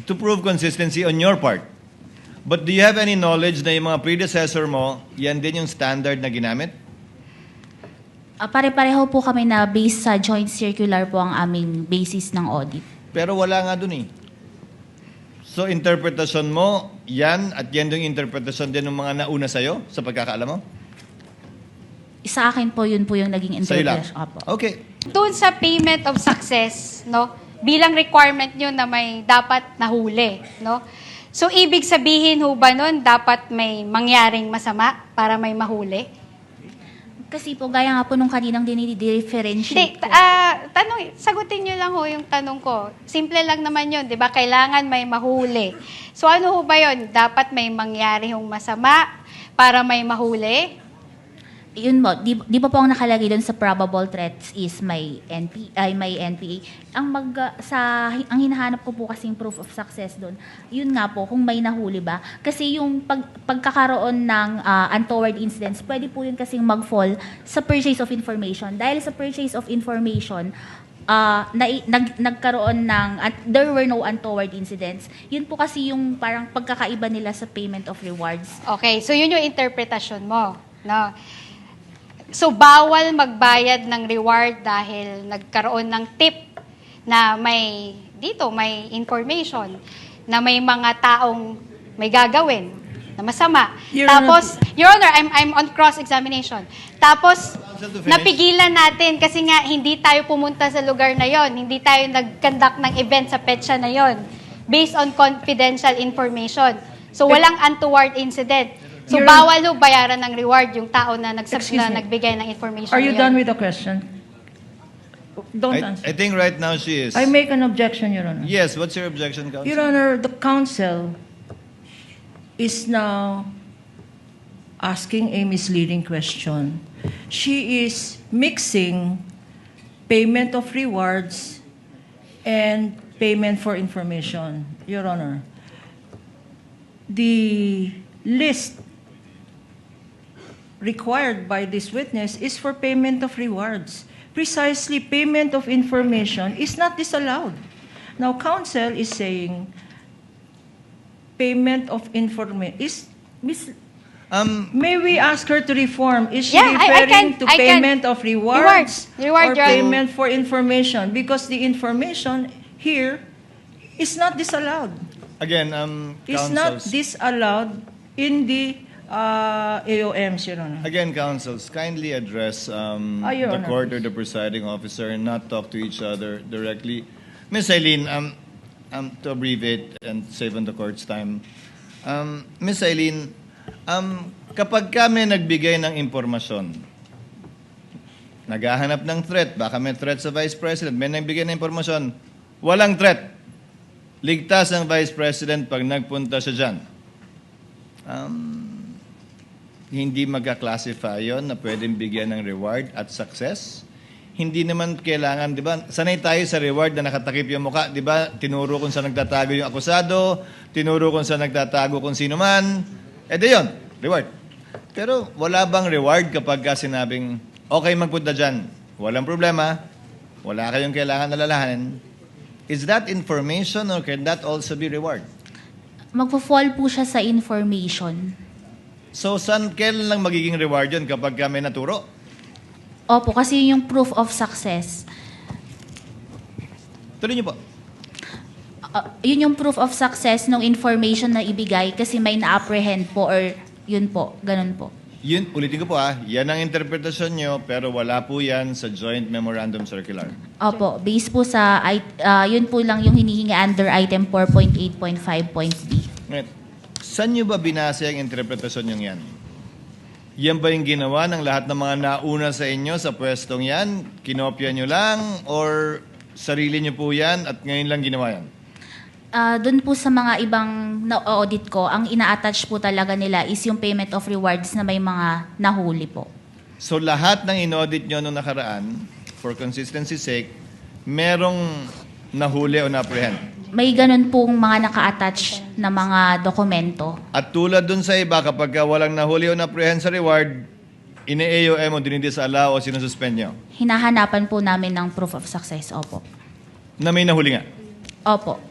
to prove consistency on your part. But do you have any knowledge na yung mga predecessor mo, yan din yung standard na ginamit? Pare-pareho po kami na based sa joint circular po ang aming basis ng audit. Pero wala nga dun eh. So, interpretasyon mo, yan, at yan yung interpretasyon din ng mga nauna sa'yo, sa pagkakaalam mo? Sa akin po, yun po yung naging Sa'yo lang? interpretation. Opo. Okay. Doon sa payment of success, no? Bilang requirement nyo na may dapat nahuli, no? So, ibig sabihin ho ba nun, dapat may mangyaring masama para may mahuli? Kasi po, gaya nga po nung kaninang dinidifferentiate Hindi, ko. sagutin nyo lang ho yung tanong ko. Simple lang naman yun, di ba? Kailangan may mahuli. So, ano ho ba yun? Dapat may mangyari hong masama para may mahuli? Yun mo, di ba po ang nakalagay doon sa probable threats is may NPA. Ang hinahanap ko po kasing proof of success doon, yun nga po, kung may nahuli ba. Kasi yung pagkakaroon ng untoward incidents, pwede po yun kasing mag-fall sa purchase of information. Dahil sa purchase of information, nagkaroon ng, there were no untoward incidents. Yun po kasi yung parang pagkakaiba nila sa payment of rewards. Okay, so yun yung interpretasyon mo, no? So, bawal magbayad ng reward dahil nagkaroon ng tip na may information na may mga taong may gagawin na masama. Tapos, Your Honor, I'm on cross-examination. Tapos, napigilan natin kasi nga hindi tayo pumunta sa lugar na yon, hindi tayo nag-conduct ng event sa petsa na yon based on confidential information. So, walang untoward incident. So, bawal ho bayaran ng reward yung tao na nagbigay ng information. Are you done with the question? Don't answer. I think right now she is. I make an objection, Your Honor. Yes, what's your objection, Counsel? Your Honor, the counsel is now asking a misleading question. She is mixing payment of rewards and payment for information. Your Honor, the list required by this witness is for payment of rewards. Precisely, payment of information is not disallowed. Now, counsel is saying payment of information is may we ask her to reform? Is she referring to payment of rewards or payment for information? Because the information here is not disallowed. Again, It's not counsels. disallowed in the AOMs, Your Honor. Again, counsels, kindly address Your the Honor, court or the presiding officer and not talk to each other directly. Ms. Eileen, to abbreviate and save on the court's time, Ms. Eileen, kapag kami nagbigay ng impormasyon, naghahanap ng threat, baka may threat sa Vice President, may nagbigay ng impormasyon, walang threat. Ligtas ang Vice President pag nagpunta siya dyan. Hindi magka-classify yon na pwedeng bigyan ng reward at success. Hindi naman kailangan, di ba? Sanay tayo sa reward na nakatakip yung mukha, di ba? Tinuro kung saan nagtatago yung akusado, tinuro kung saan nagtatago kung sino man. Di yun, reward. Pero wala bang reward kapag sinabing, okay, magpunta dyan, walang problema, wala kayong kailangan alalahanin. Is that information or can that also be reward? Magpo-fall po siya sa information. So, kailan lang magiging reward yun kapag may naturo? Opo, kasi yun yung proof of success. Tuloy niyo po. Yun yung proof of success ng information na ibigay kasi may na-apprehend po or yun po, ganun po. Yun, ulitin ko po yan ang interpretasyon nyo, pero wala po yan sa Joint Memorandum Circular. Opo, based po sa, yun po lang yung hinihingi under item 4.8.5.b. Right. Saan nyo ba binase ang interpretasyon nyo yan? Yan ba yung ginawa ng lahat ng mga nauna sa inyo sa pwestong yan? Kinopya nyo lang? Or sarili nyo po yan at ngayon lang ginawa yan? Doon po sa mga ibang na-audit ko, ang ina-attach po talaga nila is yung payment of rewards na may mga nahuli po. So lahat ng in-audit nyo nung nakaraan, for consistency sake, merong nahuli o na-apprehend? May ganun pong mga naka-attach na mga dokumento. At tulad dun sa iba, kapag walang nahuli o na-apprehend sa reward, ine-AOM o dinidisallow o sinususpend nyo? Hinahanapan po namin ng proof of success, opo. Na may nahuli nga? Opo.